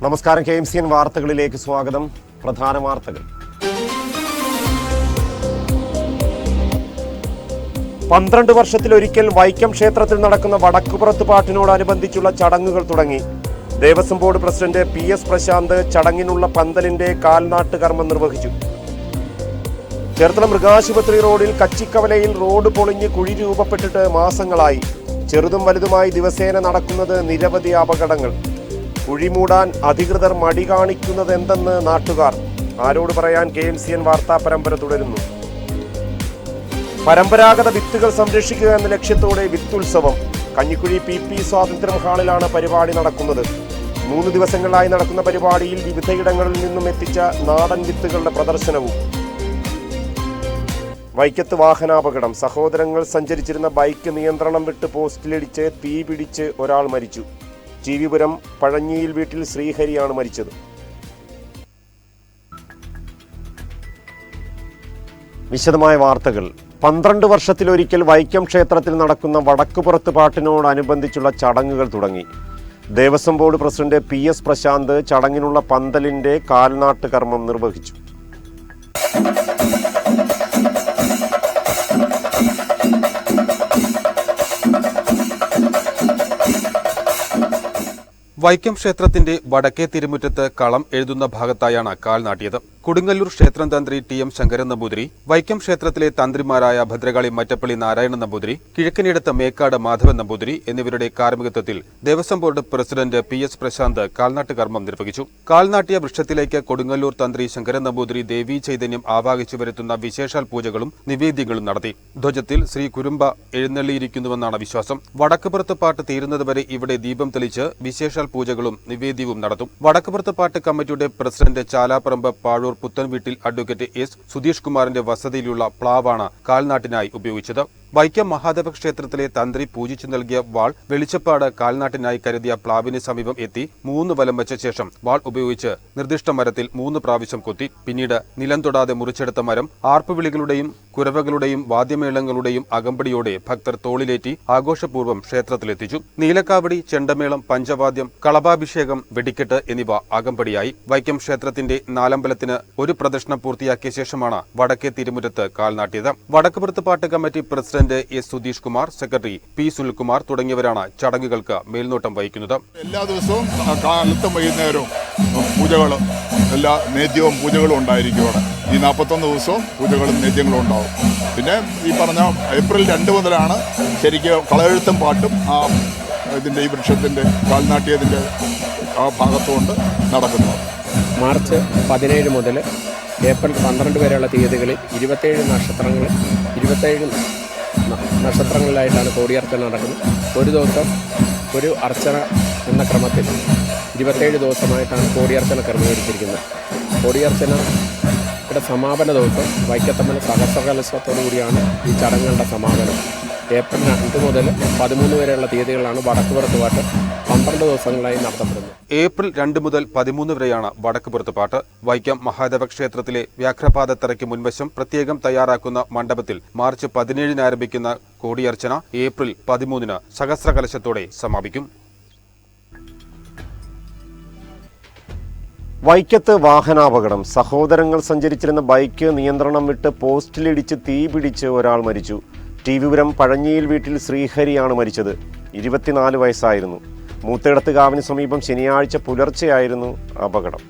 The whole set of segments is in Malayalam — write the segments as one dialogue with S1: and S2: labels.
S1: നമസ്കാരം. KMCN വാർത്തകളിലേക്ക് സ്വാഗതം. പ്രധാന വാർത്തകൾ. 12 വർഷത്തിലൊരിക്കൽ വൈക്കം ക്ഷേത്രത്തിൽ നടക്കുന്ന വടക്കുപുറത്ത് പാട്ടിനോടനുബന്ധിച്ചുള്ള ചടങ്ങുകൾ തുടങ്ങി. Devaswom board president PS Prasanth ചടങ്ങിനുള്ള പന്തലിന്റെ കാൽനാട്ട് കർമ്മം നിർവഹിച്ചു. ചേർത്തല മൃഗാശുപത്രി റോഡിൽ കച്ചിക്കവലയിൽ റോഡ് പൊളിഞ്ഞ് കുഴി രൂപപ്പെട്ടിട്ട് മാസങ്ങളായി. ചെറുതും വലുതുമായി ദിവസേന നടക്കുന്നത് നിരവധി അപകടങ്ങൾ. കുഴി മൂടാൻ അധികൃതർ മടി കാണിക്കുന്നത് എന്തെന്ന് നാട്ടുകാർ. ആരോട് പറയാൻ? KMCN വാർത്താ പരമ്പര തുടരുന്നു. പരമ്പരാഗത വിത്തുകൾ സംരക്ഷിക്കുക എന്ന ലക്ഷ്യത്തോടെ വിത്തുത്സവം. കഞ്ഞിക്കുഴി PP സ്വാതന്ത്ര്യം ഹാളിലാണ് പരിപാടി നടക്കുന്നത്. 3 ദിവസങ്ങളിലായി നടക്കുന്ന പരിപാടിയിൽ വിവിധയിടങ്ങളിൽ നിന്നും എത്തിച്ച നാടൻ വിത്തുകളുടെ പ്രദർശനവും. വൈക്കത്ത് വാഹനാപകടം. സഹോദരങ്ങൾ സഞ്ചരിച്ചിരുന്ന ബൈക്ക് നിയന്ത്രണം വിട്ട് പോസ്റ്റിലിടിച്ച് തീ പിടിച്ച് ഒരാൾ മരിച്ചു. ജീവിപുരം പഴഞ്ഞിയിൽ വീട്ടിൽ ശ്രീഹരിയാണ് മരിച്ചത്. വിശദമായ വാർത്തകൾ. 12 വർഷത്തിലൊരിക്കൽ വൈക്കം ക്ഷേത്രത്തിൽ നടക്കുന്ന വടക്കുപുറത്ത് പാട്ടിനോടനുബന്ധിച്ചുള്ള ചടങ്ങുകൾ തുടങ്ങി. Devaswom board president PS Prasanth ചടങ്ങിനുള്ള പന്തലിന്റെ കാൽനാട്ട് കർമ്മം നിർവഹിച്ചു.
S2: വൈക്കം ക്ഷേത്രത്തിന്റെ വടക്കേ തിരുമുറ്റത്ത് കളം എഴുതുന്ന ഭാഗത്തായാണ് കാൽ നാട്ടിയത്. കൊടുങ്ങല്ലൂർ ക്ഷേത്രം തന്ത്രി TM ശങ്കരൻ നമ്പൂതിരി, വൈക്കം ക്ഷേത്രത്തിലെ തന്ത്രിമാരായ ഭദ്രകാളി മറ്റപ്പള്ളി നാരായണൻ നമ്പൂതിരി, കിഴക്കനിടത്ത് മേക്കാട് മാധവൻ നമ്പൂതിരി എന്നിവരുടെ കാർമ്മികത്വത്തിൽ Devaswom board president PS Prasanth കാൽനാട്ട് കർമ്മം നിർവഹിച്ചു. കാൽനാട്ടിയ വൃക്ഷത്തിലേക്ക് കൊടുങ്ങല്ലൂർ തന്ത്രി ശങ്കരൻ നമ്പൂതിരി ദേവീ ചൈതന്യം ആവാഹിച്ചു വരുത്തുന്ന വിശേഷാൽ പൂജകളും നിവേദ്യങ്ങളും നടത്തി. ധ്വജത്തിൽ ശ്രീ കുരുമ്പ എഴുന്നള്ളിയിരിക്കുന്നുവെന്നാണ് വിശ്വാസം. വടക്കുപുറത്ത് പാട്ട് തീരുന്നതുവരെ ഇവിടെ ദീപം തെളിച്ച് വിശേഷാൽ പൂജകളും നിവേദ്യവും നടത്തും. വടക്കുപുറത്ത് പാട്ട് കമ്മിറ്റിയുടെ പ്രസിഡന്റ് ചാലാപ്പറമ്പ് പാഴൂർ പുത്തൻവീട്ടിൽ അഡ്വക്കേറ്റ് S സുധീഷ് കുമാറിന്റെ വസതിയിലുള്ള പ്ലാവാണ് കാൽനാട്ടിനായി ഉപയോഗിച്ചത്. വൈക്കം മഹാദേവ ക്ഷേത്രത്തിലെ തന്ത്രി പൂജിച്ചു നൽകിയ വാൾ വെളിച്ചപ്പാട് കാൽനാട്ടിനായി കരുതിയ പ്ലാവിന് സമീപം എത്തി 3 വലം വെച്ച ശേഷം വാൾ ഉപയോഗിച്ച് നിർദ്ദിഷ്ട മരത്തിൽ 3 പ്രാവശ്യം കൊത്തി. പിന്നീട് നിലം തൊടാതെ മുറിച്ചെടുത്ത മരം ആർപ്പുവിളികളുടെയും കുരവകളുടെയും വാദ്യമേളങ്ങളുടെയും അകമ്പടിയോടെ ഭക്തർ തോളിലേറ്റി ആഘോഷപൂർവ്വം ക്ഷേത്രത്തിലെത്തിച്ചു. നീലക്കാവടി, ചെണ്ടമേളം, പഞ്ചവാദ്യം, കളഭാഭിഷേകം, വെടിക്കെട്ട് എന്നിവ അകമ്പടിയായി. വൈക്കം ക്ഷേത്രത്തിന്റെ നാലമ്പലത്തിന് ഒരു പ്രദക്ഷിണം പൂർത്തിയാക്കിയ ശേഷമാണ് വടക്കേ തിരുമുറ്റത്ത് കാൽനാട്ടിയത്. വടക്കുപുറത്ത് പാട്ട് committee president S Sudheesh Kumar, secretary P Sunilkumar തുടങ്ങിയവരാണ് ചടങ്ങുകൾക്ക് മേൽനോട്ടം വഹിക്കുന്നത്.
S3: എല്ലാ ദിവസവും കാലത്തും വൈകുന്നേരവും പൂജകളും എല്ലാ നേദ്യവും പൂജകളും ഉണ്ടായിരിക്കും. അവിടെ ഈ 41 ദിവസവും പൂജകളും നേദ്യങ്ങളും ഉണ്ടാവും. പിന്നെ ഈ പറഞ്ഞ ഏപ്രിൽ 2 മുതലാണ് ശരിക്കും കളയെഴുത്തും പാട്ടും ഈ വൃക്ഷത്തിൻ്റെ കാൽനാട്ടിയതിൻ്റെ ആ ഭാഗത്തുകൊണ്ട് നടക്കുന്നത്.
S4: മാർച്ച് 17 മുതൽ ഏപ്രിൽ 12 വരെയുള്ള തീയതികളിൽ 27 നക്ഷത്രങ്ങളിലായിട്ടാണ് കോടിയർച്ചന നടക്കുന്നത്. ഒരു ദിവസം ഒരു അർച്ചന എന്ന ക്രമത്തിൽ 27 ദിവസമായിട്ടാണ് കോടിയർച്ചന ക്രമീകരിച്ചിരിക്കുന്നത്. കോടിയർച്ചനയുടെ സമാപന ദിവസം വൈക്കത്തമ്മൻ സഹസ്രകലശത്തോടു കൂടിയാണ് ഈ ചടങ്ങുകളുടെ സമാപനം. ഏപ്രിൽ 2 മുതൽ 13 വരെയുള്ള തീയതികളാണ് വടക്കുപുറത്ത് പാട്ട് 12 ദിവസങ്ങളായി നടത്തപ്പെടുന്നത്.
S2: ഏപ്രിൽ 2 മുതൽ 13 വരെയാണ് വടക്കുപുറത്ത് പാട്ട്. വൈക്കം മഹാദേവ ക്ഷേത്രത്തിലെ വ്യാഘ്രപാദത്തറയ്ക്ക് മുൻവശം പ്രത്യേകം തയ്യാറാക്കുന്ന മണ്ഡപത്തിൽ മാർച്ച് 17 ആരംഭിക്കുന്ന കോടിയർച്ചന ഏപ്രിൽ 13 സഹസ്രകലശത്തോടെ സമാപിക്കും.
S1: വൈക്കത്ത് വാഹനാപകടം. സഹോദരങ്ങൾ സഞ്ചരിച്ചിരുന്ന ബൈക്ക് നിയന്ത്രണം വിട്ട് പോസ്റ്റിലിടിച്ച് തീ പിടിച്ച് ഒരാൾ മരിച്ചു. ജീവിപുരം പഴഞ്ഞിയിൽ വീട്ടിൽ ശ്രീഹരിയാണ് മരിച്ചത്. 24 വയസ്സായിരുന്നു. മൂത്തേടത്ത് കാവിന് സമീപം ശനിയാഴ്ച പുലർച്ചെയായിരുന്നു അപകടം.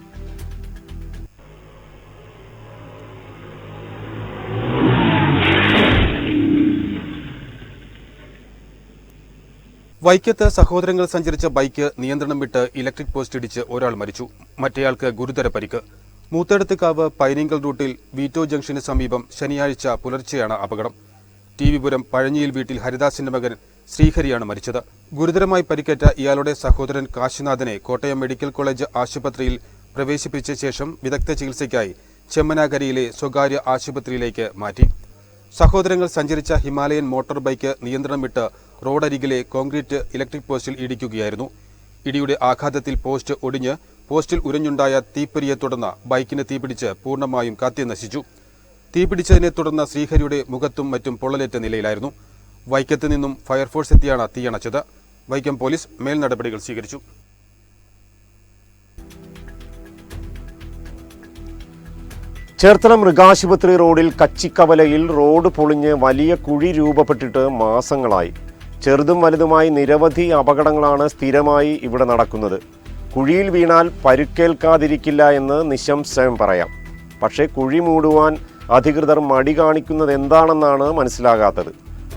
S2: വൈക്കത്ത് സഹോദരങ്ങൾ സഞ്ചരിച്ച ബൈക്ക് നിയന്ത്രണം വിട്ട് ഇലക്ട്രിക് പോസ്റ്റ് ഇടിച്ച് ഒരാൾ മരിച്ചു. മറ്റേയാൾക്ക് ഗുരുതര പരിക്ക്. മൂത്തേടത്തുകാവ് പൈനിങ്കൽ റൂട്ടിൽ വീറ്റോ ജംഗ്ഷന് സമീപം ശനിയാഴ്ച പുലർച്ചെയാണ് അപകടം. ടിവിപുരം പഴഞ്ഞിയിൽ വീട്ടിൽ ഹരിദാസിന്റെ മകൻ ശ്രീഹരിയാണ് മരിച്ചത്. ഗുരുതരമായി പരിക്കേറ്റ ഇയാളുടെ സഹോദരൻ കാശിനാഥനെ കോട്ടയം മെഡിക്കൽ കോളേജ് ആശുപത്രിയിൽ പ്രവേശിപ്പിച്ച ശേഷം വിദഗ്ധ ചികിത്സയ്ക്കായി ചെമ്മനാകരയിലെ സ്വകാര്യ ആശുപത്രിയിലേക്ക് മാറ്റി. സഹോദരങ്ങൾ സഞ്ചരിച്ച ഹിമാലയൻ മോട്ടോർ ബൈക്ക് നിയന്ത്രണം വിട്ട് റോഡരികിലെ കോൺക്രീറ്റ് ഇലക്ട്രിക് പോസ്റ്റിൽ ഇടിക്കുകയായിരുന്നു. ഇടിയുടെ ആഘാതത്തിൽ പോസ്റ്റ് ഒടിഞ്ഞ് പോസ്റ്റിൽ ഉരഞ്ഞുണ്ടായ തീപ്പൊരിയെ തുടർന്ന് ബൈക്കിന് തീപിടിച്ച് പൂർണ്ണമായും കത്തി നശിച്ചു. തീപിടിച്ചതിനെ തുടർന്ന് ശ്രീഹരിയുടെ മുഖത്തും മറ്റും പൊള്ളലേറ്റ നിലയിലായിരുന്നു. വൈക്കത്ത് നിന്നും ഫയർഫോഴ്സ് എത്തിയാണ് തീയണച്ചത്. വൈക്കം പോലീസ് മേൽനടപടികൾ സ്വീകരിച്ചു.
S1: ചേർത്തല മൃഗാശുപത്രി റോഡിൽ കച്ചിക്കവലയിൽ റോഡ് പൊളിഞ്ഞ് വലിയ കുഴി രൂപപ്പെട്ടിട്ട് മാസങ്ങളായി. ചെറുതും വലുതുമായി നിരവധി അപകടങ്ങളാണ് സ്ഥിരമായി ഇവിടെ നടക്കുന്നത്. കുഴിയിൽ വീണാൽ പരുക്കേൽക്കാതിരിക്കില്ല എന്ന് നിസ്സംശയം പറയാം. പക്ഷേ കുഴി മൂടുവാൻ അധികൃതർ മടി കാണിക്കുന്നത് എന്താണെന്നാണ് മനസ്സിലാകാത്തത്.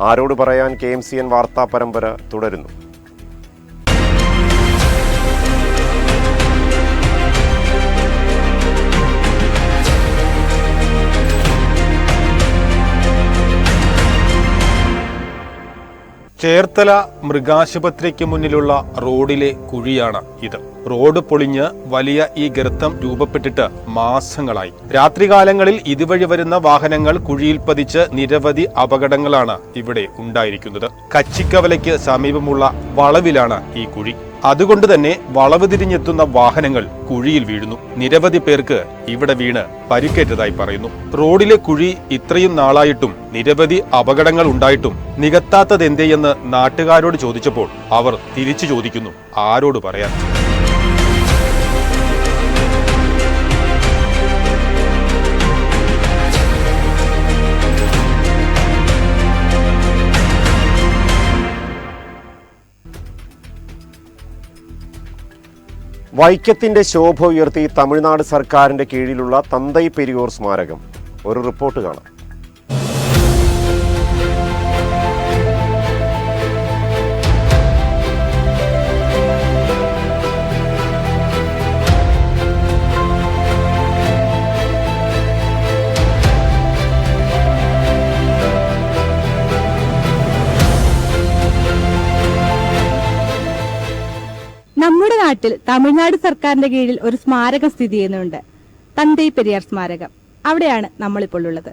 S1: ആരോട് പറയാൻ KMCN വാർത്താ പരമ്പര തുടരുന്നു.
S2: ചേർത്തല മൃഗാശുപത്രിക്ക് മുന്നിലുള്ള റോഡിലെ കുഴിയാണ് ഇത്. റോഡ് പൊളിഞ്ഞ് വലിയ ഈ ഗർത്തം രൂപപ്പെട്ടിട്ട് മാസങ്ങളായി. രാത്രികാലങ്ങളിൽ ഇതുവഴി വരുന്ന വാഹനങ്ങൾ കുഴിയിൽ പതിച്ച് നിരവധി അപകടങ്ങളാണ് ഇവിടെ ഉണ്ടായിരിക്കുന്നത്. കച്ചിക്കവലയ്ക്ക് സമീപമുള്ള വളവിലാണ് ഈ കുഴി. അതുകൊണ്ട് തന്നെ വളവ് തിരിഞ്ഞെത്തുന്ന വാഹനങ്ങൾ കുഴിയിൽ വീഴുന്നു. നിരവധി പേർക്ക് ഇവിടെ വീണ് പരിക്കേറ്റതായി പറയുന്നു. റോഡിലെ കുഴി ഇത്രയും നാളായിട്ടും നിരവധി അപകടങ്ങൾ ഉണ്ടായിട്ടും നികത്താത്തതെന്തേയെന്ന് നാട്ടുകാരോട് ചോദിച്ചപ്പോൾ അവർ തിരിച്ചു ചോദിക്കുന്നു, ആരോട് പറയാൻ?
S1: വൈക്കത്തിന്റെ ശോഭ ഉയർത്തി തമിഴ്നാട് സർക്കാരിന്റെ കീഴിലുള്ള തന്തൈ പെരിയോർ സ്മാരകം. ഒരു റിപ്പോർട്ട് കാണാം.
S5: നമ്മുടെ നാട്ടിൽ തമിഴ്നാട് സർക്കാരിന്റെ കീഴിൽ ഒരു സ്മാരകം സ്ഥിതി ചെയ്യുന്നുണ്ട്, തന്തൈ പെരിയാർ സ്മാരകം. അവിടെയാണ് നമ്മളിപ്പോൾ ഉള്ളത്.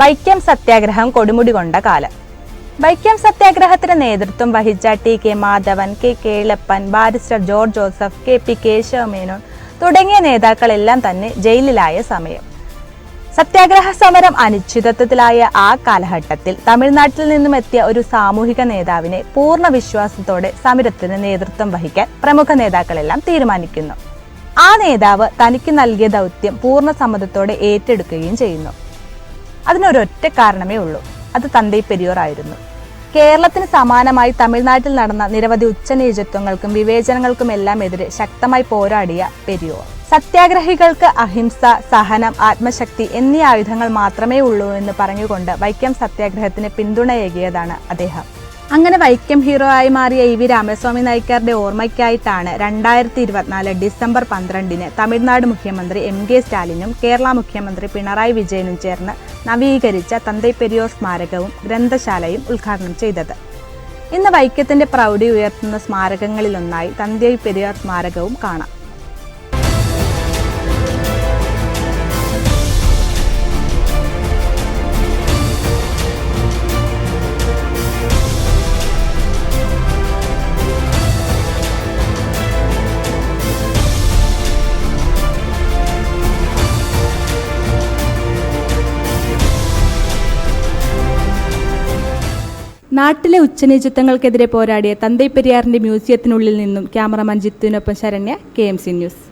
S6: വൈക്കം സത്യാഗ്രഹം കൊടുമുടി കൊണ്ട കാലം. വൈക്കം സത്യാഗ്രഹത്തിന് നേതൃത്വം വഹിച്ച TK Madhavan, K Kelappan, barrister George Joseph, KP Kesava Menon തുടങ്ങിയ നേതാക്കളെല്ലാം തന്നെ ജയിലിലായ സമയം. സത്യാഗ്രഹ സമരം അനിശ്ചിതത്വത്തിലായ ആ കാലഘട്ടത്തിൽ തമിഴ്നാട്ടിൽ നിന്നും എത്തിയ ഒരു സാമൂഹിക നേതാവിനെ പൂർണ്ണ വിശ്വാസത്തോടെ സമരത്തിന് നേതൃത്വം വഹിക്കാൻ പ്രമുഖ നേതാക്കളെല്ലാം തീരുമാനിക്കുന്നു. ആ നേതാവ് തനിക്ക് നൽകിയ ദൗത്യം പൂർണ്ണ സമ്മതത്തോടെ ഏറ്റെടുക്കുകയും ചെയ്യുന്നു. അതിനൊരൊറ്റ കാരണമേ ഉള്ളൂ, അത് തന്തൈ പെരിയോർ ആയിരുന്നു. കേരളത്തിന് സമാനമായി തമിഴ്നാട്ടിൽ നടന്ന നിരവധി ഉച്ചനീചത്വങ്ങൾക്കും വിവേചനങ്ങൾക്കുമെല്ലാം എതിരെ ശക്തമായി പോരാടിയ പെരിയോർ. സത്യാഗ്രഹികൾക്ക് അഹിംസ, സഹനം, ആത്മശക്തി എന്നീ ആയുധങ്ങൾ മാത്രമേ ഉള്ളൂ എന്ന് പറഞ്ഞുകൊണ്ട് വൈക്കം സത്യാഗ്രഹത്തിന് പിന്തുണയേകിയതാണ് അദ്ദേഹം. അങ്ങനെ വൈക്കം ഹീറോ ആയി മാറിയ EV രാമസ്വാമി നായ്ക്കറുടെ ഓർമ്മയ്ക്കായിട്ടാണ് 2024 ഡിസംബർ 12-ന് തമിഴ്നാട് മുഖ്യമന്ത്രി MK സ്റ്റാലിനും കേരള മുഖ്യമന്ത്രി പിണറായി വിജയനും ചേർന്ന് നവീകരിച്ച തന്തൈ പെരിയോർ സ്മാരകവും ഗ്രന്ഥശാലയും ഉദ്ഘാടനം ചെയ്തത്. ഇന്ന് വൈക്കത്തിന്റെ പ്രൗഢി ഉയർത്തുന്ന സ്മാരകങ്ങളിലൊന്നായി തന്തൈ പെരിയോർ സ്മാരകവും കാണാം.
S5: നാട്ടിലെ ഉച്ചനീചത്വങ്ങൾക്കെതിരെ പോരാടിയ തന്തൈ പെരിയാറിന്റെ മ്യൂസിയത്തിനുള്ളിൽ നിന്നും ക്യാമറമാൻ ജിത്തുവിനൊപ്പം ശരണ്യ, KMC ന്യൂസ്.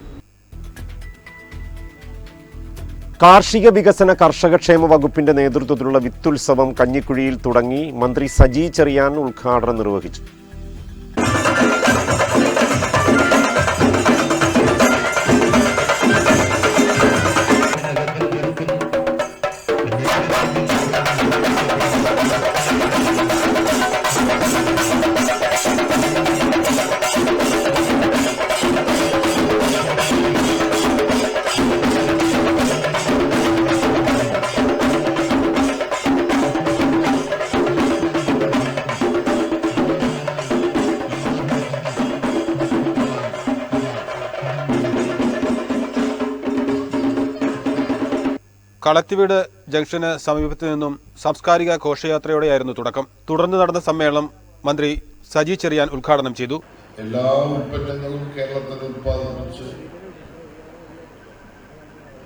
S1: കാർഷിക വികസന കർഷകക്ഷേമ വകുപ്പിന്റെ നേതൃത്വത്തിലുള്ള വിത്തുത്സവം കഞ്ഞിക്കുഴിയിൽ തുടങ്ങി. മന്ത്രി സജി ചെറിയാൻ ഉദ്ഘാടനം നിർവഹിച്ചു.
S2: കളത്തിവീട് ജംഗ്ഷന് സമീപത്തു നിന്നും സാംസ്കാരിക ഘോഷയാത്രയോടെയായിരുന്നു തുടക്കം. തുടർന്ന് നടന്ന സമ്മേളനം മന്ത്രി സജി ചെറിയാൻ ഉദ്ഘാടനം ചെയ്തു.
S7: എല്ലാ ഉൽപ്പന്നങ്ങളും കേരളത്തിൽ ഉത്പാദിപ്പിച്ച്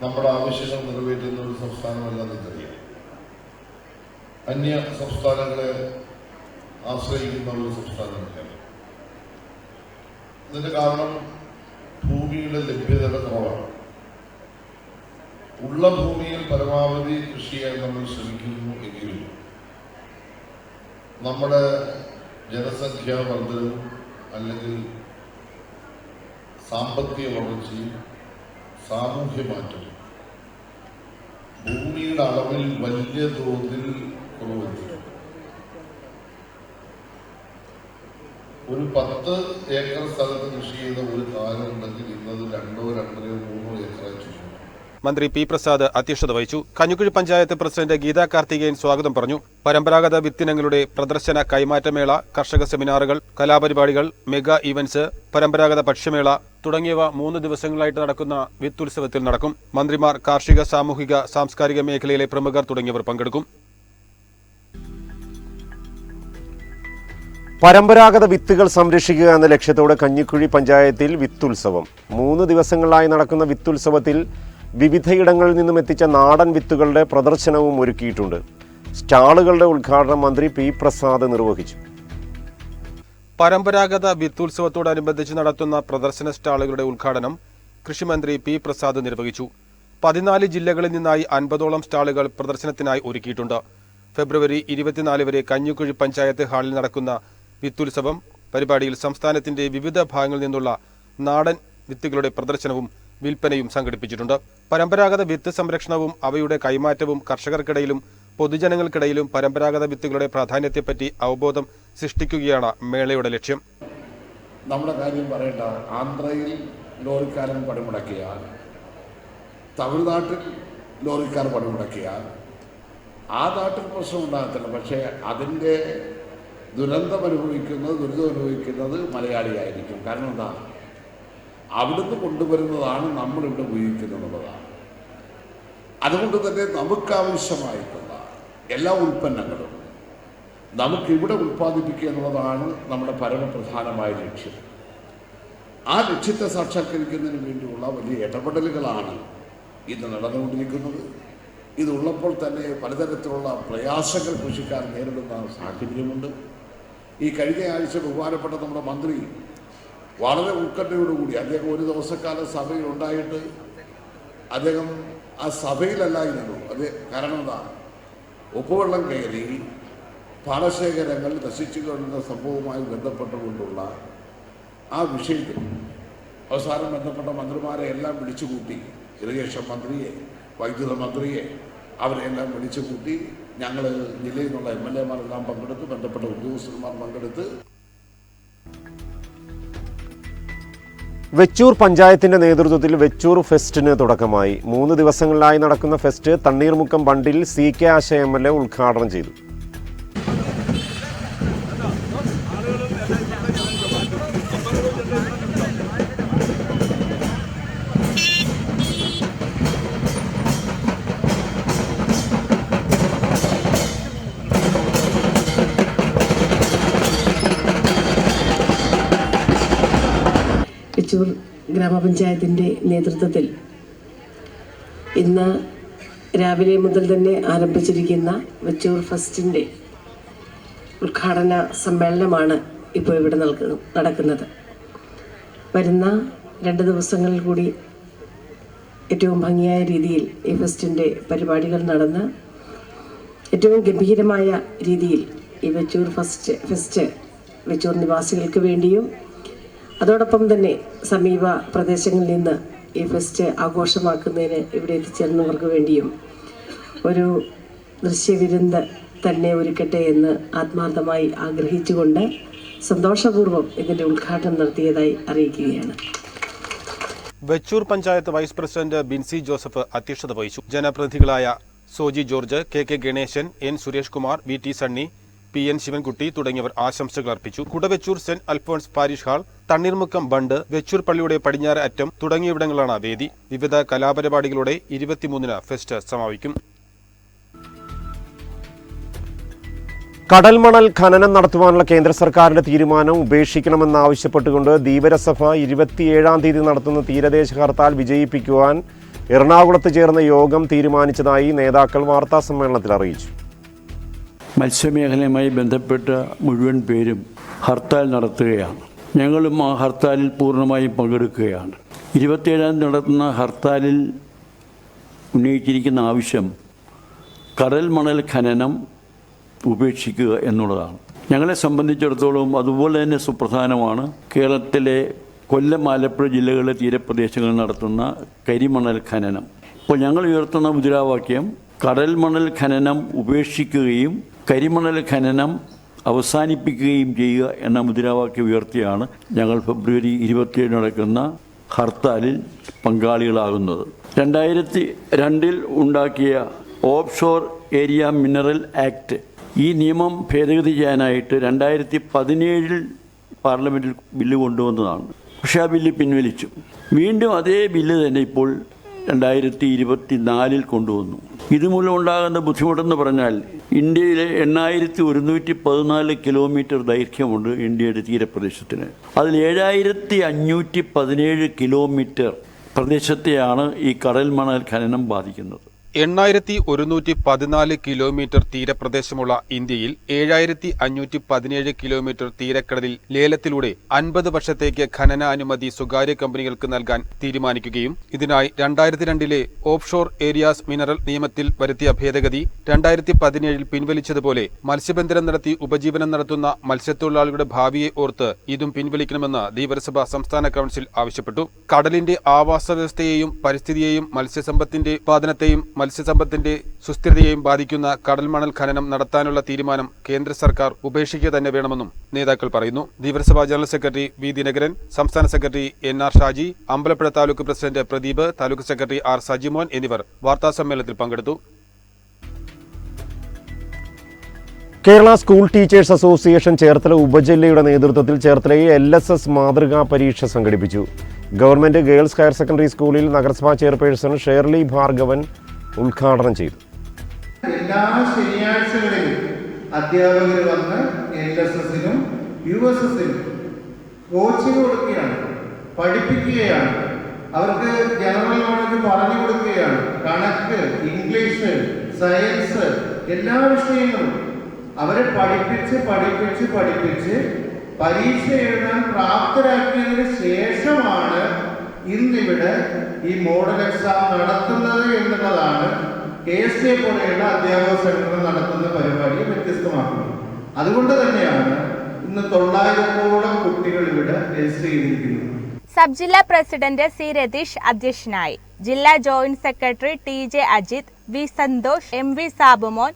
S7: നമ്മുടെ ആവശ്യങ്ങൾ നിറവേറ്റുന്ന ഒരു സംസ്ഥാനമല്ലെന്ന് അറിയാം. അന്യ സംസ്ഥാനങ്ങളെ ആശ്രയിക്കുന്ന ഒരു സംസ്ഥാനമല്ല. ഇതിന്റെ കാരണം ഭൂമിയുടെ ലഭ്യതയുടെ കുറവാണ്. ഉള്ള ഭൂമിയിൽ പരമാവധി കൃഷി ചെയ്യാൻ നമ്മൾ ശ്രമിക്കുന്നു എങ്കിലും നമ്മുടെ ജനസംഖ്യാ വർധനവും അല്ലെങ്കിൽ സാമ്പത്തിക വളർച്ചയും സാമൂഹ്യ മാറ്റവും ഭൂമിയുടെ അളവിൽ വലിയ തോതിൽ കുറവെത്തി. ഒരു 10 ഏക്കർ സ്ഥലത്ത് കൃഷി ചെയ്ത ഒരു കാലം ഉണ്ടെങ്കിൽ ഇന്നത് 2, 2.5, 3 ഏക്കറായി ചുരുങ്ങി.
S2: മന്ത്രി പി പ്രസാദ് അധ്യക്ഷത വഹിച്ചു. കഞ്ഞിക്കുഴി പഞ്ചായത്ത് പ്രസിഡന്റ് ഗീതാ കാർത്തികേയൻ സ്വാഗതം പറഞ്ഞു. പരമ്പരാഗത വിത്തിനങ്ങളുടെ പ്രദർശന കൈമാറ്റമേള, കർഷക സെമിനാറുകൾ, കലാപരിപാടികൾ, മെഗാ ഇവന്റ്സ്, പരമ്പരാഗത ഭക്ഷ്യമേള തുടങ്ങിയവ 3 ദിവസങ്ങളായിട്ട് നടക്കുന്ന വിത്തുത്സവത്തിൽ നടക്കും. മന്ത്രിമാർ, കാർഷിക, സാമൂഹിക, സാംസ്കാരിക മേഖലയിലെ പ്രമുഖർ തുടങ്ങിയവർ പങ്കെടുക്കും.
S1: പരമ്പരാഗത വിത്തുകൾ സംരക്ഷിക്കുക എന്ന ലക്ഷ്യത്തോടെ കഞ്ഞിക്കുഴി പഞ്ചായത്തിൽ വിത്തുത്സവം 3 ദിവസങ്ങളായി നടക്കുന്ന വിത്തുത്സവത്തിൽ വിവിധയിടങ്ങളിൽ നിന്നും എത്തിച്ച നാടൻ വിത്തുകളുടെ പ്രദർശനവും ഒരുക്കിയിട്ടുണ്ട്. സ്റ്റാളുകളുടെ ഉദ്ഘാടനം മന്ത്രി പി പ്രസാദ് നിർവഹിച്ചു.
S2: പരമ്പരാഗത വിത്തുത്സവത്തോടനുബന്ധിച്ച് നടത്തുന്ന പ്രദർശന സ്റ്റാളുകളുടെ ഉദ്ഘാടനം കൃഷിമന്ത്രി പി പ്രസാദ് നിർവഹിച്ചു. 14 ജില്ലകളിൽ നിന്നായി 50ഓളം സ്റ്റാളുകൾ പ്രദർശനത്തിനായി ഒരുക്കിയിട്ടുണ്ട്. ഫെബ്രുവരി 24 വരെ കഞ്ഞിക്കുഴി പഞ്ചായത്ത് ഹാളിൽ നടക്കുന്ന വിത്തുത്സവം പരിപാടിയിൽ സംസ്ഥാനത്തിന്റെ വിവിധ ഭാഗങ്ങളിൽ നിന്നുള്ള നാടൻ വിത്തുകളുടെ പ്രദർശനവും വിൽപ്പനയും സംഘടിപ്പിച്ചിട്ടുണ്ട്. പരമ്പരാഗത വിത്ത് സംരക്ഷണവും അവയുടെ കൈമാറ്റവും കർഷകർക്കിടയിലും പൊതുജനങ്ങൾക്കിടയിലും പരമ്പരാഗത വിത്തുകളുടെ പ്രാധാന്യത്തെപ്പറ്റി അവബോധം സൃഷ്ടിക്കുകയാണ് മേളയുടെ ലക്ഷ്യം.
S8: നമ്മുടെ കാര്യം പറയേണ്ട, ആന്ധ്രയിൽ ലോറിക്കാരൻ പണിമുടക്കിയാൽ, തമിഴ്നാട്ടിൽ ലോറിക്കാർ പണിമുടക്കിയാൽ ആ നാട്ടിൽ പ്രശ്നം ഉണ്ടാകത്തില്ല. പക്ഷേ അതിൻ്റെ ദുരന്തം അനുഭവിക്കുന്നത് മലയാളിയായിരിക്കും. കാരണം എന്താ, അവിടുന്ന് കൊണ്ടുവരുന്നതാണ് നമ്മളിവിടെ ഉപയോഗിക്കുന്നതെന്നുള്ളതാണ്. അതുകൊണ്ട് തന്നെ നമുക്കാവശ്യമായിട്ടുള്ള എല്ലാ ഉൽപ്പന്നങ്ങളും നമുക്കിവിടെ ഉൽപ്പാദിപ്പിക്കുക എന്നുള്ളതാണ് നമ്മുടെ പരമപ്രധാനമായ ലക്ഷ്യം. ആ ലക്ഷ്യത്തെ സാക്ഷാത്കരിക്കുന്നതിന് വേണ്ടിയുള്ള വലിയ ഇടപെടലുകളാണ് ഇന്ന് നടന്നുകൊണ്ടിരിക്കുന്നത്. ഇതുള്ളപ്പോൾ തന്നെ പലതരത്തിലുള്ള പ്രയാസങ്ങൾ കൃഷിക്കാർ നേരിടുന്ന സാഹചര്യമുണ്ട്. ഈ കഴിഞ്ഞ ആഴ്ച ബഹുമാനപ്പെട്ട നമ്മുടെ മന്ത്രി വളരെ ഉത്കണ്ഠയോടുകൂടി അദ്ദേഹം ഒരു ദിവസക്കാലം സഭയിൽ ഉണ്ടായിട്ട് അദ്ദേഹം ആ സഭയിലല്ലായിരുന്നു. അത് കാരണം എന്താ, ഉപ്പുവെള്ളം കയറി പാടശേഖരങ്ങൾ നശിച്ചു കൊള്ളുന്ന സംഭവവുമായി ബന്ധപ്പെട്ടുകൊണ്ടുള്ള ആ വിഷയത്തിൽ അവസാനം ബന്ധപ്പെട്ട മന്ത്രിമാരെ എല്ലാം വിളിച്ചുകൂട്ടി, ഇറിഗേഷൻ മന്ത്രിയെ, വൈദ്യുത മന്ത്രിയെ, അവരെല്ലാം വിളിച്ചുകൂട്ടി ഞങ്ങൾ ജില്ലയിൽ നിന്നുള്ള MLA-മാരെല്ലാം പങ്കെടുത്ത്, ബന്ധപ്പെട്ട ഉദ്യോഗസ്ഥന്മാർ പങ്കെടുത്ത്
S1: വെച്ചൂർ പഞ്ചായത്തിന്റെ നേതൃത്വത്തിൽ വെച്ചൂർ ഫെസ്റ്റിന് തുടക്കമായി. 3 ദിവസങ്ങളിലായി നടക്കുന്ന ഫെസ്റ്റ് തണ്ണീർമുക്കം ബണ്ടിൽ CK ആശ MLA ഉദ്ഘാടനം ചെയ്തു.
S9: വെച്ചൂർ ഗ്രാമപഞ്ചായത്തിൻ്റെ നേതൃത്വത്തിൽ ഇന്ന് രാവിലെ മുതൽ തന്നെ ആരംഭിച്ചിരിക്കുന്ന വെച്ചൂർ ഫെസ്റ്റിൻ്റെ ഉദ്ഘാടന സമ്മേളനമാണ് ഇപ്പോൾ ഇവിടെ നടക്കുന്നത്. വരുന്ന 2 ദിവസങ്ങളിൽ കൂടി ഏറ്റവും ഭംഗിയായ രീതിയിൽ ഈ ഫെസ്റ്റിൻ്റെ പരിപാടികൾ നടന്ന് ഏറ്റവും ഗംഭീരമായ രീതിയിൽ ഈ വെച്ചൂർ ഫെസ്റ്റ് വെച്ചൂർ നിവാസികൾക്ക് വേണ്ടിയും അതോടൊപ്പം തന്നെ സമീപ പ്രദേശങ്ങളിൽ നിന്ന് ഈ ഫെസ്റ്റ് ആഘോഷമാക്കുന്നതിന് ഇവിടെ എത്തിച്ചേർന്നവർക്ക് വേണ്ടിയും ഒരു ദൃശ്യവിരുന്ന് തന്നെ ഒരുക്കട്ടെ എന്ന് ആത്മാർത്ഥമായി ആഗ്രഹിച്ചുകൊണ്ട് സന്തോഷപൂർവ്വം ഇതിൻ്റെ ഉദ്ഘാടനം നടത്തിയതായി അറിയിക്കുകയാണ്.
S2: Vechoor panchayat vice president Binsy Joseph അധ്യക്ഷത വഹിച്ചു. ജനപ്രതിനിധികളായ Soji George, KK Ganesan, N Suresh Kumar, VT Sunny, PN Sivankutty തുടങ്ങിയവർ ആശംസകൾ അർപ്പിച്ചു. Kudavechoor saint Alphonse parish hall, Thanneermukkom bund, Vechoor പള്ളിയുടെ പടിഞ്ഞാറ് അറ്റം തുടങ്ങിയവിടങ്ങളാണ് വേദി. വിവിധ കലാപരിപാടികളോടെ 23-ന് ഫെസ്റ്റ് സമാപിക്കും.
S1: കടൽമണൽ ഖനനം നടത്തുവാനുള്ള കേന്ദ്ര സർക്കാരിന്റെ തീരുമാനം ഉപേക്ഷിക്കണമെന്നാവശ്യപ്പെട്ടുകൊണ്ട് ധീവരസഭ 27-ാം തീയതി നടത്തുന്ന തീരദേശ ഹർത്താൽ വിജയിപ്പിക്കുവാൻ എറണാകുളത്ത് ചേർന്ന യോഗം തീരുമാനിച്ചതായി നേതാക്കൾ വാർത്താസമ്മേളനത്തിൽ അറിയിച്ചു.
S10: മത്സ്യമേഖലയുമായി ബന്ധപ്പെട്ട മുഴുവൻ പേരും ഹർത്താൽ നടത്തുകയാണ്. ഞങ്ങളും ആ ഹർത്താലിൽ പൂർണ്ണമായും പങ്കെടുക്കുകയാണ്. 27 നടത്തുന്ന ഹർത്താലിൽ ഉന്നയിച്ചിരിക്കുന്ന ആവശ്യം കടൽ മണൽ ഖനനം ഉപേക്ഷിക്കുക എന്നുള്ളതാണ്. ഞങ്ങളെ സംബന്ധിച്ചിടത്തോളം അതുപോലെ തന്നെ സുപ്രധാനമാണ് കേരളത്തിലെ കൊല്ലം, ആലപ്പുഴ ജില്ലകളിലെ തീരപ്രദേശങ്ങളിൽ നടത്തുന്ന കരിമണൽ ഖനനം. ഇപ്പോൾ ഞങ്ങൾ ഉയർത്തുന്ന മുദ്രാവാക്യം കടൽ മണൽ ഖനനം ഉപേക്ഷിക്കുകയും കരിമണൽ ഖനനം അവസാനിപ്പിക്കുകയും ചെയ്യുക എന്ന മുദ്രാവാക്യം ഉയർത്തിയാണ് ഞങ്ങൾ ഫെബ്രുവരി 27 നടക്കുന്ന ഹർത്താലിൽ പങ്കാളികളാകുന്നത്. 2002 ഉണ്ടാക്കിയ offshore area mineral act, ഈ നിയമം ഭേദഗതി ചെയ്യാനായിട്ട് 2017 പാർലമെൻറ്റിൽ ബില്ല് കൊണ്ടുവന്നതാണ്. പക്ഷേ ആ ബില്ല് പിൻവലിച്ചു. വീണ്ടും അതേ ബില്ല് തന്നെ ഇപ്പോൾ 2024 കൊണ്ടുവന്നു. ഇതുമൂലം ഉണ്ടാകുന്ന ബുദ്ധിമുട്ടെന്ന് പറഞ്ഞാൽ ഇന്ത്യയിലെ 8114 കിലോമീറ്റർ ദൈർഘ്യമുണ്ട് ഇന്ത്യയുടെ തീരപ്രദേശത്തിന്. അതിൽ 7517 കിലോമീറ്റർ പ്രദേശത്തെയാണ് ഈ കടൽ മണൽ ഖനനം ബാധിക്കുന്നത്.
S2: 8114 കിലോമീറ്റർ തീരപ്രദേശമുള്ള ഇന്ത്യയിൽ 7517 കിലോമീറ്റർ തീരക്കടലിൽ ലേലത്തിലൂടെ 50 വർഷത്തേക്ക് ഖനനാനുമതി സ്വകാര്യ കമ്പനികൾക്ക് നൽകാൻ തീരുമാനിക്കുകയും ഇതിനായി 2002 ഓഫ് ഷോർ ഏരിയാസ് മിനറൽ നിയമത്തിൽ വരുത്തിയ ഭേദഗതി 2017 പിൻവലിച്ചതുപോലെ മത്സ്യബന്ധനം നടത്തി ഉപജീവനം നടത്തുന്ന മത്സ്യത്തൊഴിലാളികളുടെ ഭാവിയെ ഓർത്ത് ഇതും പിൻവലിക്കണമെന്ന് ധീവരസഭ സംസ്ഥാന കൗൺസിൽ ആവശ്യപ്പെട്ടു. കടലിന്റെ ആവാസ വ്യവസ്ഥയെയും പരിസ്ഥിതിയെയും മത്സ്യസമ്പത്തിന്റെ ഉത്പാദനത്തെയും മത്സ്യസമ്പത്തിന്റെ സുസ്ഥിരതയെയും ബാധിക്കുന്ന കടൽ മണൽ ഖനനം നടത്താനുള്ള തീരുമാനം കേന്ദ്ര സർക്കാർ ഉപേക്ഷിക്കുക തന്നെ വേണമെന്നും നേതാക്കൾ പറയുന്നു. Dheevarasabha general secretary V Dinakaran, സംസ്ഥാന secretary NR Shaji, Ambalappuzha taluk president Pradeep, taluk secretary R Sajimon എന്നിവർ വാർത്താസമ്മേളനത്തിൽ പങ്കെടുത്തു.
S1: Kerala school teachers association Cherthala ഉപജില്ലയുടെ നേതൃത്വത്തിൽ ചേർത്തലയിൽ LSS മാതൃകാ പരീക്ഷ സംഘടിപ്പിച്ചു. ഗവൺമെന്റ് ഗേൾസ് ഹയർ സെക്കൻഡറി സ്കൂളിൽ നഗരസഭാ ചെയർപേഴ്സൺ ഷേർലി ഭാർഗവൻ ഉദ്ഘാടനം ചെയ്തു.
S11: എല്ലാ ശനിയാഴ്ചകളിലും അധ്യാപകർ വന്ന് LSSനും USSനും കോച്ചിങ് കൊടുക്കുകയാണ്, പഠിപ്പിക്കുകയാണ്. അവർക്ക് ജനറൽ നോളജ് പറഞ്ഞു കൊടുക്കുകയാണ്. കണക്ക്, ഇംഗ്ലീഷ്, സയൻസ്, എല്ലാ വിഷയങ്ങളും അവരെ പഠിപ്പിച്ച് പരീക്ഷ എഴുതാൻ പ്രാപ്തരാക്കിയതിന് ശേഷമാണ് ഇന്നിവിടെ ഈ മോഡൽ എക്സാം നടത്തുന്നത് എന്നുള്ളതാണ് KSA പോലെയുള്ള അധ്യാപക സംഘടന നടത്തുന്ന പരിപാടിയെ വ്യത്യസ്തമാക്കുന്നത്. അതുകൊണ്ട് തന്നെയാണ് ഇന്ന് 900ഓളം കുട്ടികൾ ഇവിടെ രജിസ്റ്റർ ചെയ്തിരിക്കുന്നത്.
S6: സബ് ജില്ലാ പ്രസിഡന്റ് C രതീഷ് അധ്യക്ഷനായി. ജില്ലാ joint secretary TJ Ajith, V Santhosh, MV Sabumon,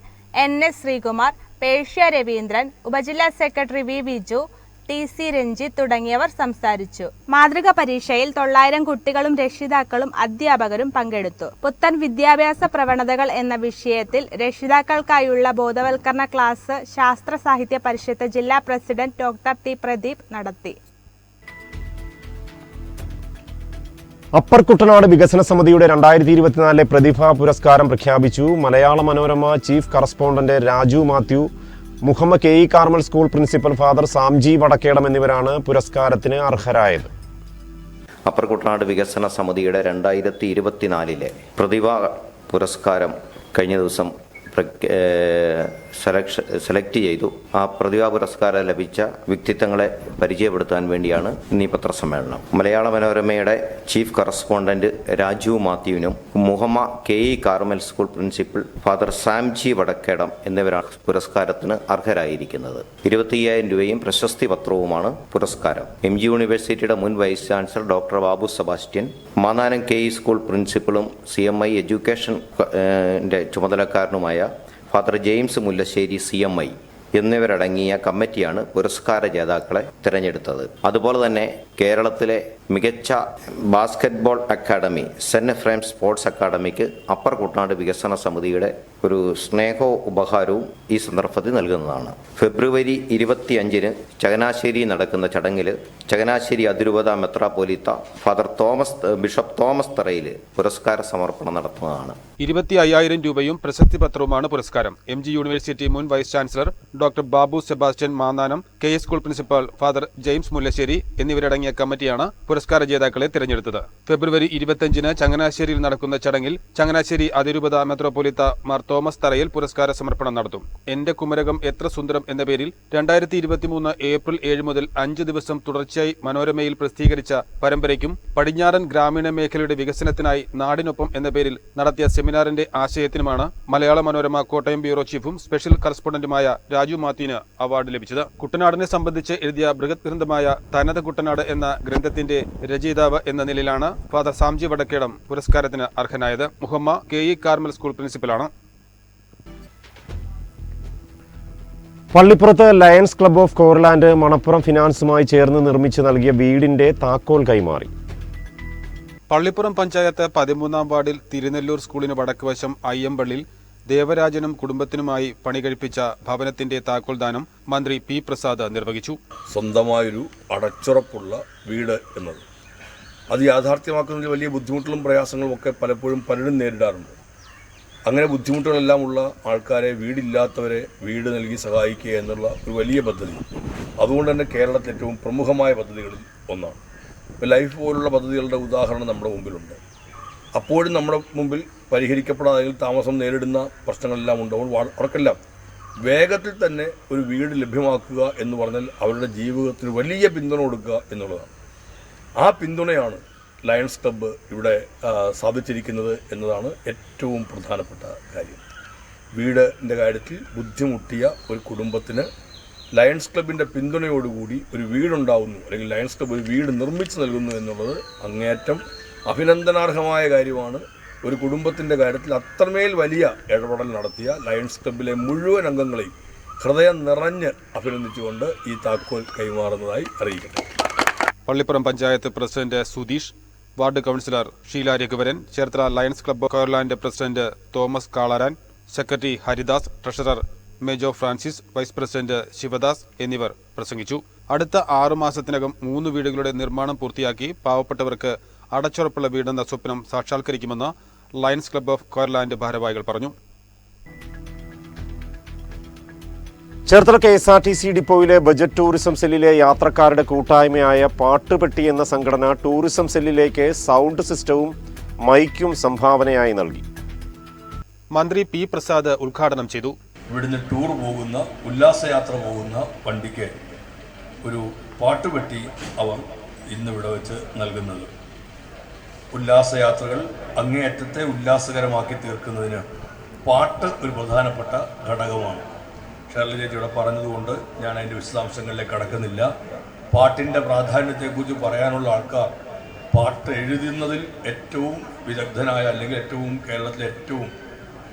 S6: NS Sreekumar, പേഷ്യ രവീന്ദ്രൻ, ഉപജില്ലാ secretary V Viju, TC Ranjith തുടങ്ങിയവർ സംസാരിച്ചു. മാതൃക പരീക്ഷയിൽ 900 കുട്ടികളും രക്ഷിതാക്കളും അധ്യാപകരും പങ്കെടുത്തു. പുത്തൻ വിദ്യാഭ്യാസ പ്രവണതകൾ എന്ന വിഷയത്തിൽ രക്ഷിതാക്കൾക്കായുള്ള ബോധവൽക്കരണ ക്ലാസ് ശാസ്ത്ര സാഹിത്യ പരിഷത്ത് ജില്ലാ പ്രസിഡന്റ് ഡോക്ടർ T പ്രദീപ് നടത്തി.
S1: അപ്പർ കുട്ടനാട് വികസന സമിതിയുടെ 2024 പ്രതിഭാ പുരസ്കാരം പ്രഖ്യാപിച്ചു. Malayala Manorama chief correspondent Raju Mathew, Muhammad KE Carmel school principal father Samji Vadakkedam എന്നിവരാണ് പുരസ്കാരത്തിന് അർഹരായത്.
S12: അപ്പർ കുട്ടനാട് വികസന സമിതിയുടെ 2024 പ്രതിഭാ പുരസ്കാരം കഴിഞ്ഞ ദിവസം സെലക്ട് ചെയ്തു. ആ പ്രതിഭാ പുരസ്കാരം ലഭിച്ച വ്യക്തിത്വങ്ങളെ പരിചയപ്പെടുത്താൻ വേണ്ടിയാണ് ഇന്നീ പത്രസമ്മേളനം. മലയാള മനോരമയുടെ ചീഫ് കറസ്പോണ്ടന്റ് രാജു മാത്യുവിനും Muhammad KE Carmel school principal father Samji Vadakkedam എന്നിവരാണ് പുരസ്കാരത്തിന് അർഹരായിരിക്കുന്നത്. 25,000 രൂപയും പ്രശസ്തി പത്രവുമാണ് പുരസ്കാരം. MG യൂണിവേഴ്സിറ്റിയുടെ മുൻ vice chancellor doctor Babu Sebastian, Mannanam KE school പ്രിൻസിപ്പലും CMI എഡ്യൂക്കേഷൻ ചുമതലക്കാരനുമായ ഫാദർ ജെയിംസ് മുല്ലശ്ശേരി CMI എന്നിവരടങ്ങിയ കമ്മിറ്റിയാണ് പുരസ്കാര ജേതാക്കളെ തിരഞ്ഞെടുത്തത്. അതുപോലെ തന്നെ കേരളത്തിലെ മികച്ച basketball academy saint Ephraim sports അക്കാദമിക്ക് അപ്പർ കുട്ടനാട് വികസന സമിതിയുടെ ഒരു സ്നേഹവും ഉപഹാരവും ഈ സന്ദർഭത്തിൽ നൽകുന്നതാണ്. ഫെബ്രുവരി 25 ചങ്ങനാശ്ശേരി നടക്കുന്ന ചടങ്ങിൽ ചങ്ങനാശ്ശേരി അതിരൂപത മെത്രാപ്പോലീത്ത ഫാദർ ബിഷപ്പ് തോമസ് തറയിൽ പുരസ്കാര സമർപ്പണം നടത്തുന്നതാണ്.
S2: 25,000 രൂപയും പ്രശസ്തി പത്രവുമാണ് പുരസ്കാരം. MG യൂണിവേഴ്സിറ്റി മുൻ vice chancellor doctor Babu Sebastian Mannanam, KS school principal father James Mullassery എന്നിവരടങ്ങിയ കമ്മിറ്റിയാണ് പുരസ്കാര ജേതാക്കളെ തിരഞ്ഞെടുത്തത്. ഫെബ്രുവരി 25-ന് ചങ്ങനാശ്ശേരിയിൽ നടക്കുന്ന ചടങ്ങിൽ ചങ്ങനാശ്ശേരി അതിരൂപത മെത്രോപൊലിത്ത മാർ തോമസ് തറയിൽ പുരസ്കാര സമർപ്പണം നടത്തും. എന്റെ കുമരകം എത്ര സുന്ദരം എന്ന പേരിൽ 2023 ഏപ്രിൽ 7 മുതൽ 5 ദിവസം തുടർച്ചയായി മനോരമയിൽ പ്രസിദ്ധീകരിച്ച പരമ്പരയ്ക്കും പടിഞ്ഞാറൻ ഗ്രാമീണ മേഖലയുടെ വികസനത്തിനായി നാടിനൊപ്പം എന്ന പേരിൽ നടത്തിയ സെമിനാറിന്റെ ആശയത്തിനുമാണ് മലയാള മനോരമ കോട്ടയം ബ്യൂറോ ചീഫും സ്പെഷ്യൽ കറസ്പോണ്ടന്റുമായ രാജു മാത്യുവിന് അവാർഡ് ലഭിച്ചത്. കുട്ടനാടിനെ സംബന്ധിച്ച് എഴുതിയ ബൃഹത് ഗ്രന്ഥമായ തനത് കുട്ടനാട് എന്ന ഗ്രന്ഥത്തിന്റെ രചയിതാവ് എന്ന നിലയിലാണ് ഫാദർ സാംജി വടക്കേടം പുരസ്കാരത്തിന് അർഹനായത്. മുഹമ്മ KE കാർമൽ സ്കൂൾ പ്രിൻസിപ്പലാണ്.
S1: പള്ളിപ്പുറത്ത് lions club of Corland Manappuram ഫിനാൻസുമായി ചേർന്ന് നിർമ്മിച്ചു നൽകിയ വീടിന്റെ താക്കോൽ കൈമാറി.
S2: പള്ളിപ്പുറം പഞ്ചായത്ത് 13-ാം വാർഡിൽ തിരുനെല്ലൂർ സ്കൂളിന് വടക്കുവശം അയ്യമ്പള്ളിൽ ദേവരാജനും കുടുംബത്തിനുമായി പണി കഴിപ്പിച്ച ഭവനത്തിന്റെ താക്കോൽദാനം മന്ത്രി P. പ്രസാദ് നിർവഹിച്ചു.
S13: സ്വന്തമായൊരു അടച്ചുറപ്പുള്ള വീട് എന്നത് അത് യാഥാർത്ഥ്യമാക്കുന്നതിൽ വലിയ ബുദ്ധിമുട്ടുകളും പ്രയാസങ്ങളും ഒക്കെ പലപ്പോഴും പലരും നേരിടാറുണ്ട്. അങ്ങനെ ബുദ്ധിമുട്ടുകളെല്ലാം ഉള്ള ആൾക്കാരെ, വീടില്ലാത്തവരെ വീട് നൽകി സഹായിക്കുക എന്നുള്ള ഒരു വലിയ പദ്ധതി അതുകൊണ്ട് തന്നെ കേരളത്തിൽ ഏറ്റവും പ്രമുഖമായ പദ്ധതികളിൽ ഒന്നാണ്. ഇപ്പോൾ ലൈഫ് പോലുള്ള പദ്ധതികളുടെ ഉദാഹരണം നമ്മുടെ മുമ്പിലുണ്ട്. അപ്പോഴും നമ്മുടെ മുമ്പിൽ പരിഹരിക്കപ്പെടാതെ താമസം നേരിടുന്ന പ്രശ്നങ്ങളെല്ലാം ഉണ്ടാവും. അവർക്കെല്ലാം വേഗത്തിൽ തന്നെ ഒരു വീട് ലഭ്യമാക്കുക എന്ന് പറഞ്ഞാൽ അവരുടെ ജീവിതത്തിന് വലിയ പിന്തുണ കൊടുക്കുക എന്നുള്ളതാണ്. ആ പിന്തുണയാണ് ലയൺസ് ക്ലബ്ബ് ഇവിടെ സാധിച്ചിരിക്കുന്നത് എന്നതാണ് ഏറ്റവും പ്രധാനപ്പെട്ട കാര്യം. വീടിൻ്റെ കാര്യത്തിൽ ബുദ്ധിമുട്ടിയ ഒരു കുടുംബത്തിന് ലയൺസ് ക്ലബിൻ്റെ പിന്തുണയോടുകൂടി ഒരു വീടുണ്ടാവുന്നു, അല്ലെങ്കിൽ ലയൺസ് ക്ലബ്ബ് ഒരു വീട് നിർമ്മിച്ചു നൽകുന്നു എന്നുള്ളത് അങ്ങേയറ്റം അഭിനന്ദനാർഹമായ കാര്യമാണ്. ഒരു കുടുംബത്തിൻ്റെ കാര്യത്തിൽ അത്രമേൽ വലിയ ഇടപെടൽ നടത്തിയ ലയൺസ് ക്ലബ്ബിലെ മുഴുവൻ അംഗങ്ങളെയും ഹൃദയം നിറഞ്ഞ് അഭിനന്ദിച്ചുകൊണ്ട് ഈ താക്കോൽ കൈമാറുന്നതായി അറിയിക്കട്ടെ.
S2: Pallippuram panchayat president Sudheesh, ward councillor Sheela Raghuvaran, Cherthala lions club Corland president Thomas Kalaran, secretary Haridas, treasurer Mejo Francis, vice president Sivadas എന്നിവർ പ്രസംഗിച്ചു. അടുത്ത 6 മാസത്തിനകം 3 വീടുകളുടെ നിർമ്മാണം പൂർത്തിയാക്കി പാവപ്പെട്ടവർക്ക് അടച്ചുറപ്പുള്ള വീടെന്ന സ്വപ്നം സാക്ഷാത്കരിക്കുമെന്ന് ലയൺസ് ക്ലബ്ബ് ഓഫ് കോർലാൻഡ് ഭാരവാഹികൾ പറഞ്ഞു.
S1: ചേർത്തല KSRTC ഡിപ്പോയിലെ ബജറ്റ് ടൂറിസം സെല്ലിലെ യാത്രക്കാരുടെ കൂട്ടായ്മയായ പാട്ടുപെട്ടി എന്ന സംഘടന ടൂറിസം സെല്ലിലേക്ക് സൗണ്ട് സിസ്റ്റവും മൈക്കും സംഭാവനയായി നൽകി.
S2: മന്ത്രി P. പ്രസാദ് ഉദ്ഘാടനം ചെയ്തു.
S13: ഇവിടുന്ന് ടൂർ പോകുന്ന, ഉല്ലാസയാത്ര പോകുന്ന വണ്ടിക്ക് ഒരു പാട്ടുപെട്ടി അവർ ഇന്നിവിടെ വെച്ച് നൽകുന്നത് ഉല്ലാസയാത്രകൾ അങ്ങേയറ്റത്തെ ഉല്ലാസകരമാക്കി തീർക്കുന്നതിന് പാട്ട് ഒരു പ്രധാനപ്പെട്ട ഘടകമാണ്. ഷേർലി ചേച്ചിയുടെ പറഞ്ഞതുകൊണ്ട് ഞാൻ അതിൻ്റെ വിശദാംശങ്ങളിലേക്ക് കടക്കുന്നില്ല. പാട്ടിൻ്റെ പ്രാധാന്യത്തെക്കുറിച്ച് പറയാനുള്ള ആൾക്കാർ, പാട്ട് എഴുതുന്നതിൽ ഏറ്റവും വിദഗ്ധനായ, അല്ലെങ്കിൽ ഏറ്റവും കേരളത്തിലെ ഏറ്റവും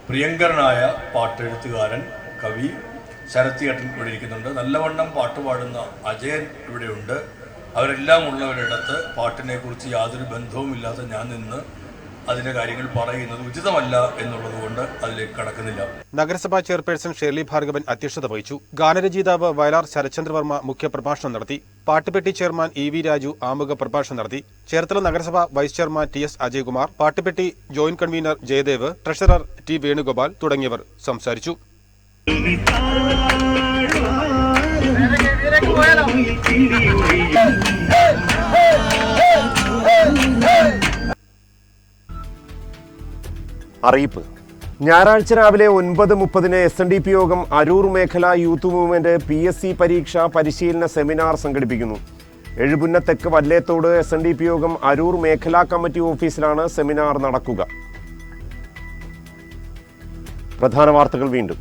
S13: പ്രിയങ്കരനായ പാട്ടെഴുത്തുകാരൻ, കവി ശരത്തിയേട്ടൻ ഇവിടെ ഇരിക്കുന്നുണ്ട്. നല്ലവണ്ണം പാട്ട് പാടുന്ന അജയൻ ഇവിടെയുണ്ട്. അവരെല്ലാം ഉള്ളവരിടത്ത് പാട്ടിനെക്കുറിച്ച് യാതൊരു ബന്ധവുമില്ലാത്ത ഞാൻ നിന്ന് അതിൻ്റെ കാര്യങ്ങൾ പറയുന്നത് ഉചിതമല്ല എന്നുള്ളത് കൊണ്ട് അതിലേക്ക് കടക്കുന്നില്ല.
S2: നഗരസഭാ ചെയർപേഴ്സൺ ഷേർലി ഭാർഗവൻ അധ്യക്ഷത വഹിച്ചു. ഗാനരചയിതാവ് വയലാർ ശരത്ചന്ദ്രവർമ്മ മുഖ്യപ്രഭാഷണം നടത്തി. പാട്ടുപെട്ടി ചെയർമാൻ EV രാജു ആമുഖ പ്രഭാഷണം നടത്തി. ചേർത്തല നഗരസഭ vice chairman TS Ajaykumar, Pattupetti joint convener Jayadev, treasurer T. Venugopal തുടങ്ങിയവർ സംസാരിച്ചു.
S1: അറിയിപ്പ്: ഞായറാഴ്ച രാവിലെ 9:30 SNDP യോഗം അരൂർ മേഖല യൂത്ത് മൂവ്മെന്റ് PSC പരീക്ഷാ പരിശീലന സെമിനാർ സംഘടിപ്പിക്കുന്നു. എഴുപുന്ന തെക്ക് വല്ലേത്തോട് SNDP യോഗം അരൂർ മേഖലാ കമ്മിറ്റി ഓഫീസിലാണ് സെമിനാർ നടക്കുക. പ്രധാന വാർത്തകൾ വീണ്ടും.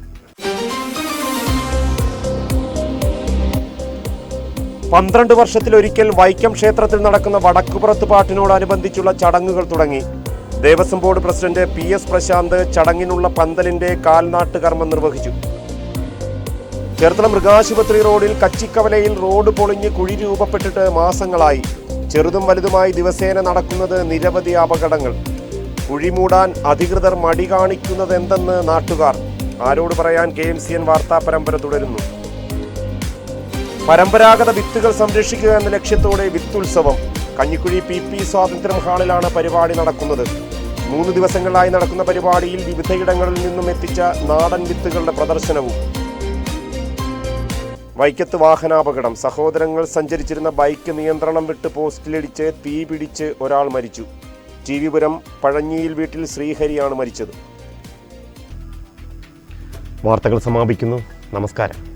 S1: 12 വർഷത്തിലൊരിക്കൽ വൈക്കം ക്ഷേത്രത്തിൽ നടക്കുന്ന വടക്കുപുറത്ത് പാട്ടിനോടനുബന്ധിച്ചുള്ള ചടങ്ങുകൾ തുടങ്ങി. Devaswom board president PS Prasanth ചടങ്ങിനുള്ള പന്തലിന്റെ കാൽനാട്ട് കർമ്മം നിർവഹിച്ചു. ചേർത്തല മൃഗാശുപത്രി റോഡിൽ കച്ചിക്കവലയിൽ റോഡ് പൊളിഞ്ഞ് കുഴി രൂപപ്പെട്ടിട്ട് മാസങ്ങളായി. ചെറുതും വലുതുമായി ദിവസേന നടക്കുന്നത് നിരവധി അപകടങ്ങൾ. കുഴി മൂടാൻ അധികൃതർ മടി കാണിക്കുന്നതെന്തെന്ന് നാട്ടുകാർ. ആരോട് പറയാൻ KMCN വാർത്താ പരമ്പര തുടരുന്നു. പരമ്പരാഗത വിത്തുകൾ സംരക്ഷിക്കുക എന്ന ലക്ഷ്യത്തോടെ വിത്തുത്സവം. കഞ്ഞിക്കുഴി PP സ്വാതന്ത്ര്യം ഹാളിലാണ് പരിപാടി നടക്കുന്നത്. 3 ദിവസങ്ങളിലായി നടക്കുന്ന പരിപാടിയിൽ വിവിധയിടങ്ങളിൽ നിന്നും എത്തിച്ച നാടൻ വിത്തുകളുടെ പ്രദർശനവും. വൈക്കത്ത് വാഹനാപകടം. സഹോദരങ്ങൾ സഞ്ചരിച്ചിരുന്ന ബൈക്ക് നിയന്ത്രണം വിട്ട് പോസ്റ്റിലിടിച്ച് തീ പിടിച്ച് ഒരാൾ മരിച്ചു. ടി.വി.പുരം പഴഞ്ഞിയിൽ വീട്ടിൽ ശ്രീഹരിയാണ് മരിച്ചത്. വാർത്തകൾ സമാപിക്കുന്നു. നമസ്കാരം.